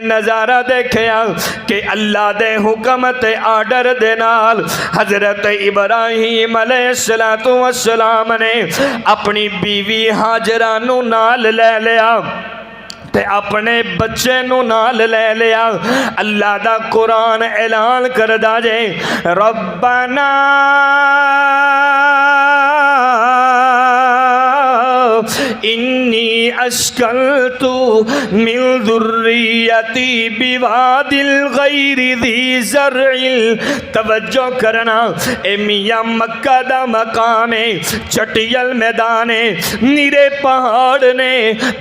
नज़ारा देखिया कि अल्लाह दे हुक्म ते आर्डर दे नाल हज़रत इब्राहीम अलैहिस्सलातु वस्सलाम ने अपनी बीवी हाजरा नू नाल ले लिया ते अपने बच्चे नू नाल ले लिया। अल्लाह दा कुरान ऐलान करदा जे रब्बना इन्नी अस्कलतु मिन ज़ुर्रियती बिवादिल गैरि ज़ी ज़र्इल। तवज्जो करना, ए मियां मक्का दा मकाम है, चटियल मैदान है, नीरे पहाड़ ने,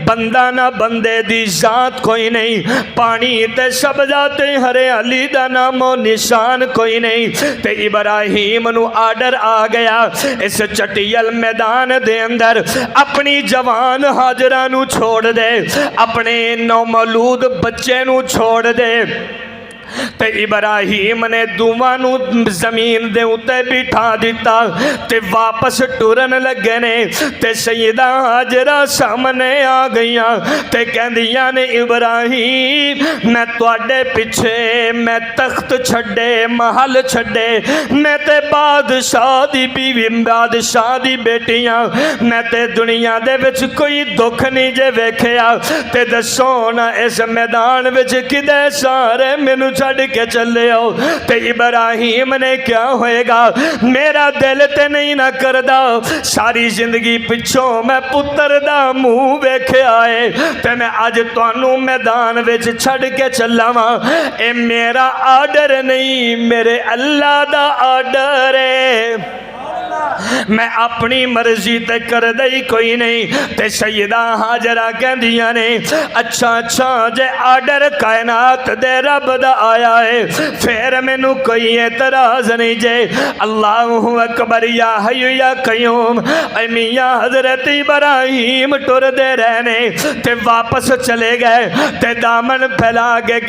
बंदा ना बंदे दी जात कोई नहीं, पानी ते सब जाते हरियाली दा नामो निशान कोई नहीं। ते इब्राहीम नू आर्डर आ गया इस चटियल मैदान दे अंदर अपनी जवान हाजरा नू छोड़ दे, अपने नौमौलूद बच्चे नू छोड़ दे। ते इब्राहीम ने दोवां नू जमीन दे उत्ते बिठा दिता ते वापस टुरन लगे ने। ते सैयदा हाजरा सामने आ गईयां ते कहंदियां ने इब्राहीम मैं तुहाडे पिछे मैं तख्त छड्डे महल छड्डे, मैं ते बादशाह दी बीवी बादशाह दी बेटियां, मैं ते दुनिया दे विच कोई दुख नहीं जे वेखिया। ते दसो ना इस मैदान विच किदे सारे मैनू छड़ के चले आओ। ते इब्राहीम ने क्या होएगा, मेरा दिल ते नहीं ना करदा सारी जिंदगी पिछों मैं पुत्र दा मुंह वेख्या है ते मैं अज तुहानू मैदान विच छड़ के चला वा। ए मेरा आर्डर नहीं, मेरे अल्लाह दा आर्डर है, मैं अपनी मर्जी ते कर दई कोई नहीं। ते सैयदा हाजरा कहंदियां ने अच्छा अच्छा जे आर्डर कायनात दे रब दा आया है फिर मैनू कोई एतराज नहीं जे। अल्लाहु अकबर या हय्यु या कय्यूम। मियां हजरत इब्राहीम टुरदे रहने ते वापस चले गए ते दामन फैला के